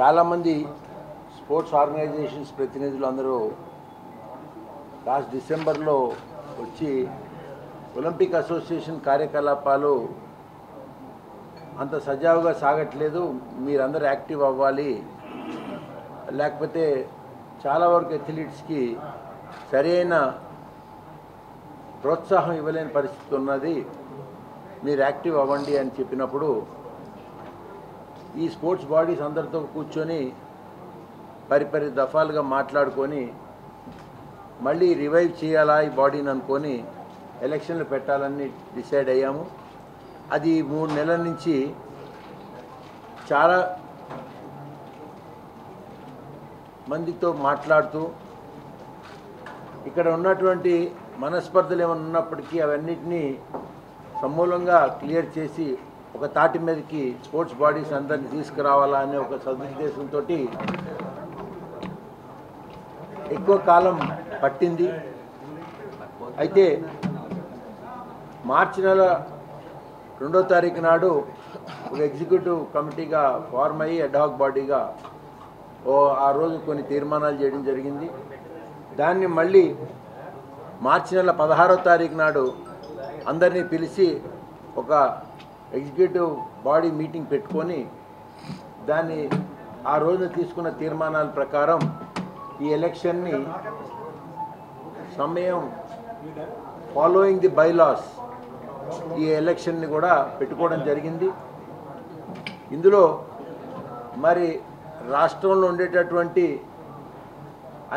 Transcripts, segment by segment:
చాలామంది sports organisations ప్రతినిధులు అందరూ లాస్ట్ డిసెంబర్లో వచ్చి ఒలింపిక్ అసోసియేషన్ కార్యకలాపాలు అంత సజావుగా సాగట్లేదు, మీరందరూ యాక్టివ్ అవ్వాలి, లేకపోతే చాలా వరకు అథ్లీట్స్కి సరైన ప్రోత్సాహం ఇవ్వలేని పరిస్థితి ఉన్నది, మీరు యాక్టివ్ అవ్వండి అని చెప్పినప్పుడు ఈ స్పోర్ట్స్ బాడీస్ అందరితో కూర్చొని పరిపరి దఫాలుగా మాట్లాడుకొని మళ్ళీ రివైవ్ చేయాలా ఈ బాడీని అనుకొని ఎలక్షన్లు పెట్టాలని డిసైడ్ అయ్యాము. అది 3 నెలల నుంచి చాలా మందితో మాట్లాడుతూ ఇక్కడ ఉన్నటువంటి మనస్పర్ధలు ఏమైనా ఉన్నప్పటికీ అవన్నిటినీ సమూలంగా క్లియర్ చేసి ఒక తాటి మీదకి స్పోర్ట్స్ బాడీస్ అందరినీ తీసుకురావాలా అనే ఒక సదుద్దేశంతో ఎక్కువ కాలం పట్టింది. అయితే మార్చి నెల 2వ తారీఖు నాడు ఒక ఎగ్జిక్యూటివ్ కమిటీగా ఫార్మ్ అయ్యి అడ్హాక్ బాడీగా ఆ రోజు కొన్ని తీర్మానాలు చేయడం జరిగింది. దాన్ని మళ్ళీ మార్చి నెల 16వ తారీఖు నాడు అందరినీ పిలిచి ఒక ఎగ్జిక్యూటివ్ బాడీ మీటింగ్ పెట్టుకొని దాన్ని ఆ రోజున తీసుకున్న తీర్మానాల ప్రకారం ఈ ఎలక్షన్ని సమయం ఫాలోయింగ్ ది బైలాస్ ఈ ఎలక్షన్ని కూడా పెట్టుకోవడం జరిగింది. ఇందులో మరి రాష్ట్రంలో ఉండేటటువంటి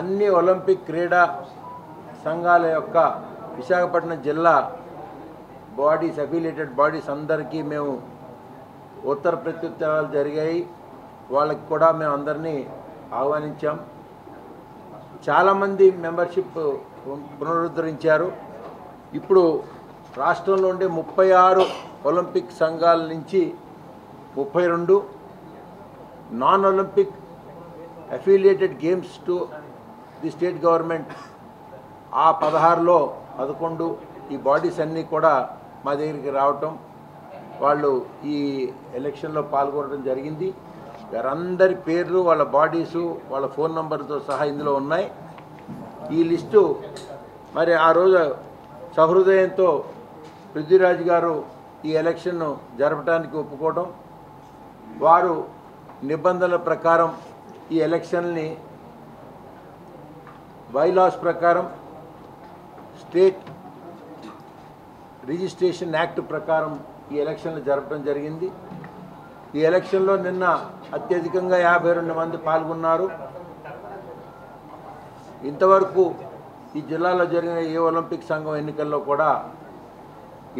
అన్ని ఒలింపిక్ క్రీడా సంఘాల యొక్క విశాఖపట్నం జిల్లా బాడీస్, అఫిలియేటెడ్ బాడీస్ అందరికీ మేము ఉత్తర ప్రత్యుత్తరాలు జరిగాయి. వాళ్ళకి కూడా మేము అందరినీ ఆహ్వానించాం. చాలామంది మెంబర్షిప్ పునరుద్ధరించారు. ఇప్పుడు రాష్ట్రంలో ఉండే 36 ఒలింపిక్ సంఘాల నుంచి 32, non Olympic affiliated games to the state government ఆ 16లో 11 ఈ బాడీస్ అన్నీ కూడా మా దగ్గరికి రావటం, వాళ్ళు ఈ ఎలక్షన్లో పాల్గొనడం జరిగింది. వారందరి పేర్లు, వాళ్ళ బాడీసు, వాళ్ళ ఫోన్ నంబర్తో సహా ఇందులో ఉన్నాయి. ఈ లిస్టు మరి ఆ రోజు సహృదయంతో పృథ్వీరాజ్ గారు ఈ ఎలక్షన్ను జరపడానికి ఒప్పుకోవడం, వారు నిబంధనల ప్రకారం ఈ ఎలక్షన్ని బైలాస్ ప్రకారం స్టేట్ రిజిస్ట్రేషన్ యాక్ట్ ప్రకారం ఈ ఎలక్షన్లు జరపడం జరిగింది. ఈ ఎలక్షన్లో నిన్న అత్యధికంగా 52 మంది పాల్గొన్నారు. ఇంతవరకు ఈ జిల్లాలో జరిగిన ఏ ఒలింపిక్ సంఘం ఎన్నికల్లో కూడా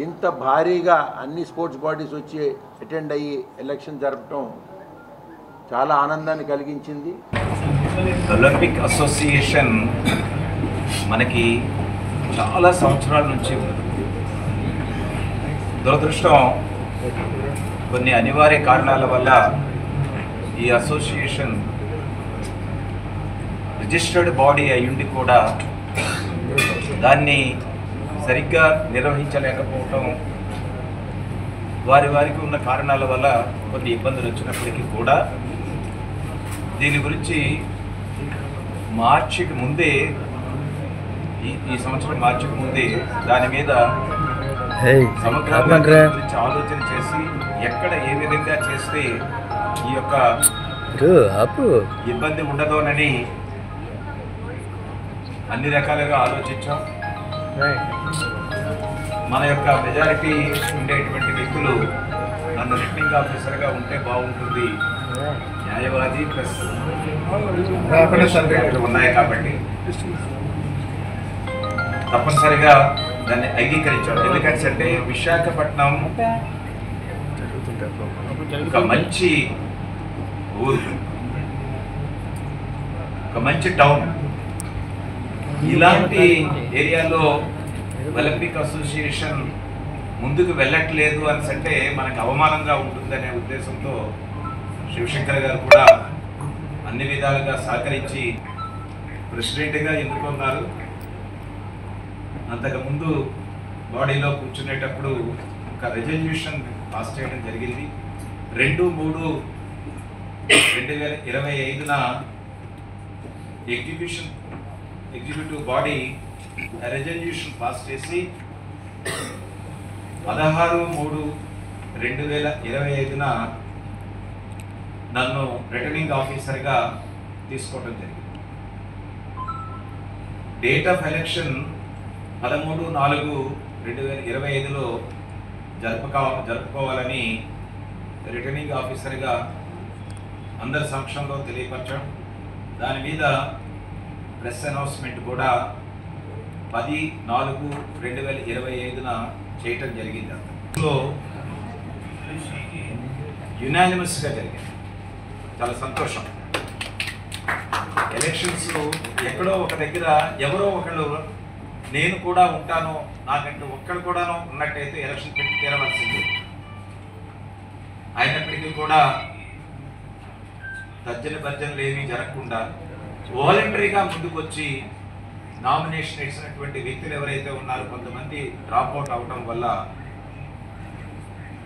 ఇంత భారీగా అన్ని స్పోర్ట్స్ బాడీస్ వచ్చి అటెండ్ అయ్యి ఎలక్షన్ జరపడం చాలా ఆనందాన్ని కలిగించింది. ఒలింపిక్ అసోసియేషన్ మనకి చాలా సంవత్సరాల నుంచి ఉంది. దురదృష్టం కొన్ని అనివార్య కారణాల వల్ల ఈ అసోసియేషన్ రిజిస్టర్డ్ బాడీ అయ్యుండి కూడా దాన్ని సరిగ్గా నిర్వహించలేకపోవటం, వారికి ఉన్న కారణాల వల్ల కొన్ని ఇబ్బందులు వచ్చినప్పటికీ కూడా దీని గురించి మార్చికి ముందే, ఈ సంవత్సరం మార్చికి ముందే దాని మీద సమగ్రంగా గురించి ఆలోచన చేసి ఎక్కడ ఏ విధంగా చేస్తే ఈ యొక్క ఇబ్బంది ఉండదోనని అన్ని రకాలుగా ఆలోచించాం. మన యొక్క మెజారిటీ ఉండేటువంటి వ్యక్తులు నన్ను రిటర్నింగ్ ఆఫీసర్గా ఉంటే బాగుంటుంది, న్యాయవాది ప్లస్ ఉన్నాయి కాబట్టి తప్పనిసరిగా దాన్ని అంగీకరించాం. ఎందుకంటే విశాఖపట్నం ఒక మంచి ఊరు, ఒక మంచి టౌన్. ఇలాంటి ఏరియాలో ఒలింపిక్ అసోసియేషన్ ముందుకు వెళ్ళట్లేదు అని అంటే మనకు అవమానంగా ఉంటుందనే ఉద్దేశంతో శివశంకర్ గారు కూడా అన్ని విధాలుగా సహకరించి ప్రెసిడెంట్గా ఎన్నుకున్నారు. అంతకుముందు బాడీలో కూర్చునేటప్పుడు ఒక రెజల్యూషన్ పాస్ చేయడం జరిగింది. 2, 3 2025న ఎగ్జిక్యూటివ్ బాడీ రెజల్యూషన్ పాస్ చేసి 16/3/2025న నన్ను రిటర్నింగ్ ఆఫీసర్గా తీసుకోవడం జరిగింది. డేట్ ఆఫ్ ఎలక్షన్ 13/4/2025లో జరుపుకోవాలని రిటర్నింగ్ ఆఫీసర్గా అందరి సమక్షంలో తెలియపరచడం, దాని మీద ప్రెస్ అనౌన్స్మెంట్ కూడా 10/4/2025న చేయటం జరిగింది. అందులో యునానిమస్గా జరిగింది. చాలా సంతోషం. ఎలక్షన్స్ ఎక్కడో ఒక దగ్గర ఎవరో ఒకళ్ళు నేను కూడా ఉంటాను, నాకంటూ ఒక్కడు కూడాను ఉన్నట్టయితే ఎలక్షన్ పెట్టి తీరవలసింది. అయినప్పటికీ కూడా తర్జనలు ఏమీ జరగకుండా వాలంటరీగా ముందుకొచ్చి నామినేషన్ ఇచ్చినటువంటి వ్యక్తులు ఎవరైతే ఉన్నారో కొంతమంది డ్రాప్ అవుట్ అవటం వల్ల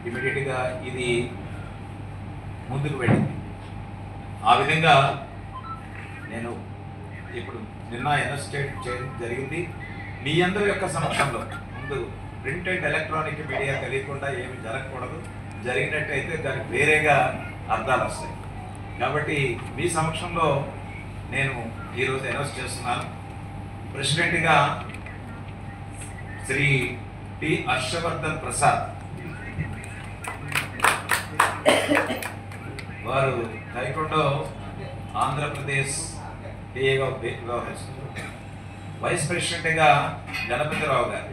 ఇమీడియట్గా ఇది ముందుకు వెళ్ళింది. ఆ విధంగా నేను ఇప్పుడు నిన్న అనౌన్స్ చేయడం జరిగింది. మీ అందరి యొక్క సమక్షంలో ముందు ప్రింట్ అండ్ ఎలక్ట్రానిక్ మీడియా తెలియకుండా ఏమి జరగకూడదు. జరిగినట్టయితే దానికి వేరేగా అర్థాలు వస్తాయి. కాబట్టి మీ సమక్షంలో నేను ఈరోజు అనౌన్స్ చేస్తున్నాను. ప్రెసిడెంట్గా శ్రీ టి హర్షవర్ధన్ ప్రసాద్ వారు తైకొండో ఆంధ్రప్రదేశ్ డిఏగా వ్యవహరిస్తున్నారు. వైస్ ప్రెసిడెంట్గా గణపతిరావు గారు,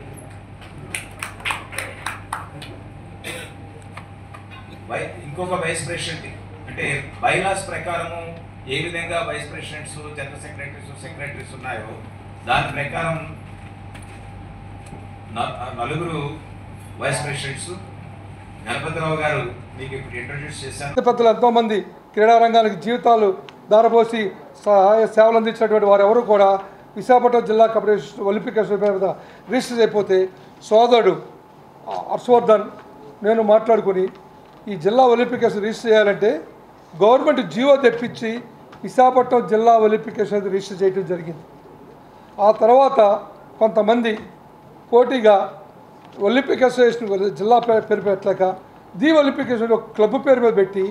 ఇంకొక వైస్ ప్రెసిడెంట్ అంటే బైలాస్ ప్రకారము ఏ విధంగా వైస్ ప్రెసిడెంట్స్, జనరల్ సెక్రటరీస్ ఉన్నాయో దాని ప్రకారం 4 వైస్ ప్రెసిడెంట్స్. గణపతిరావు గారు మీకు ఇప్పుడు ఇంట్రడ్యూస్ చేశాను. పెద్దలు ఎంతోమంది క్రీడారంగానికి జీవితాలు దారపోసి సేవలు అందించినటువంటి వారు ఎవరు కూడా విశాఖపట్నం జిల్లా కబడ్డీ ఒలింపిక్ మీద రిజిస్టర్ అయిపోతే సోదరుడు హర్షవర్ధన్ నేను మాట్లాడుకుని ఈ జిల్లా ఒలింపిక్ రిజిస్టర్ చేయాలంటే గవర్నమెంట్ జీవో తెప్పించి విశాఖపట్నం జిల్లా ఒలింపిక్ రిజిస్టర్ చేయడం జరిగింది. ఆ తర్వాత కొంతమంది పోటీగా ఒలింపిక్ అసోసియేషన్ జిల్లా పేరు పెట్టలేక ది ఒలింపిక్ అసోసియేషన్ క్లబ్ పేరు మీద పెట్టి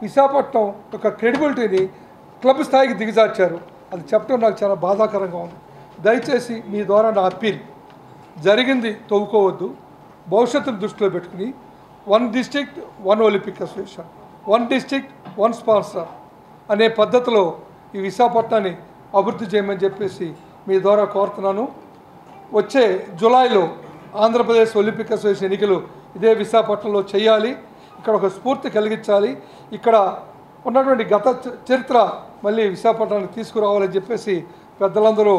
విశాఖపట్నం యొక్క క్రెడిబిలిటీని క్లబ్ స్థాయికి దిగజార్చారు. అది చెప్పడం నాకు చాలా బాధాకరంగా ఉంది. దయచేసి మీ ద్వారా నా అప్పీల్, జరిగింది తవ్వుకోవద్దు. భవిష్యత్తును దృష్టిలో పెట్టుకుని 1 district 1 Olympic association, 1 district 1 sponsor అనే పద్ధతిలో ఈ విశాఖపట్నాన్ని అభివృద్ధి చేయమని చెప్పేసి మీ ద్వారా కోరుతున్నాను. వచ్చే జూలైలో ఆంధ్రప్రదేశ్ ఒలింపిక్ అసోసియేషన్ ఎన్నికలు ఇదే విశాఖపట్నంలో చేయాలి. ఇక్కడ ఒక స్ఫూర్తి కలిగించాలి. ఇక్కడ ఉన్నటువంటి గత చరిత్ర మళ్ళీ విశాఖపట్నానికి తీసుకురావాలని చెప్పేసి పెద్దలందరూ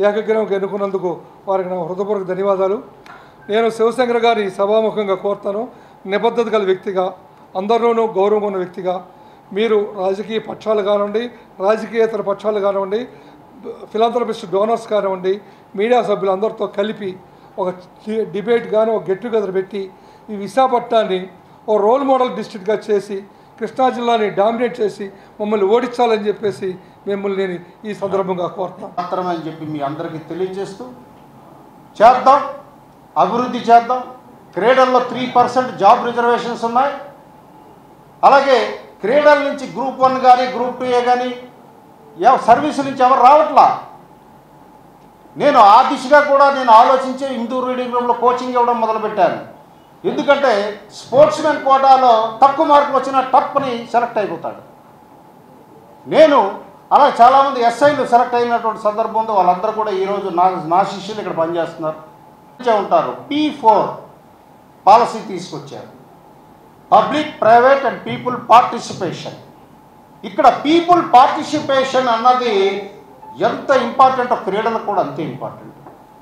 ఏకగ్రీవంగా ఎన్నుకున్నందుకు వారికి నా హృదయపూర్వక ధన్యవాదాలు. నేను శివశంకర్ గారి సభాముఖంగా కోరుతాను, నిబద్ధత గల వ్యక్తిగా, అందరిలోనూ గౌరవం ఉన్న వ్యక్తిగా, మీరు రాజకీయ పక్షాలు కానివ్వండి, రాజకీయేతర పక్షాలు కానివ్వండి, ఫిలాంథ్రపిస్ట్ డోనర్స్ కానివ్వండి, మీడియా సభ్యులందరితో కలిపి ఒక డిబేట్ కానీ ఒక గెట్ టుగెదర్ పెట్టి ఈ విశాఖపట్నాన్ని ఓ రోల్ మోడల్ డిస్ట్రిక్ట్గా చేసి కృష్ణా జిల్లాని డామినేట్ చేసి మమ్మల్ని ఓడించాలని చెప్పేసి మిమ్మల్ని నేను ఈ సందర్భంగా కోరుతున్నాను మాత్రమని చెప్పి మీ అందరికీ తెలియజేస్తూ చేద్దాం, అభివృద్ధి చేద్దాం. క్రీడల్లో 3% జాబ్ రిజర్వేషన్స్ ఉన్నాయి. అలాగే క్రీడల నుంచి గ్రూప్ 1 కానీ గ్రూప్ 2 కానీ సర్వీసు నుంచి ఎవరు రావట్లా. నేను ఆ దిశగా కూడా నేను ఆలోచించే హిందూ రీడింగ్ రూమ్లో కోచింగ్ ఇవ్వడం మొదలుపెట్టాను. ఎందుకంటే స్పోర్ట్స్ మెన్ కోటాలో తక్కువ మార్కులు వచ్చిన టప్ని సెలెక్ట్ అయిపోతాడు. నేను అలా చాలామంది ఎస్ఐలు సెలెక్ట్ అయినటువంటి సందర్భంలో వాళ్ళందరూ కూడా ఈరోజు నా శిష్యులు ఇక్కడ పనిచేస్తున్నారు ఉంటారు. P4 పాలసీ తీసుకొచ్చారు, public, private and people participation. ఇక్కడ పీపుల్ పార్టిసిపేషన్ అన్నది ఎంత ఇంపార్టెంటో క్రీడలకు కూడా అంతే ఇంపార్టెంట్.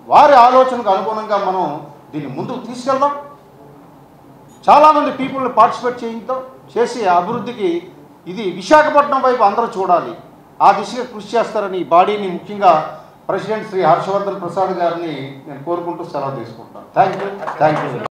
వారి ఆలోచనకు అనుగుణంగా మనం దీన్ని ముందుకు తీసుకెళ్దాం. చాలామంది పీపుల్ని పార్టిసిపేట్ చేసి అభివృద్ధికి ఇది విశాఖపట్నం వైపు అందరూ చూడాలి, ఆ దిశగా కృషి చేస్తారని ఈ బాడీని ముఖ్యంగా ప్రెసిడెంట్ శ్రీ హర్షవర్ధన్ ప్రసాద్ గారిని నేను కోరుకుంటూ సెలవు తీసుకుంటాను. Thank you.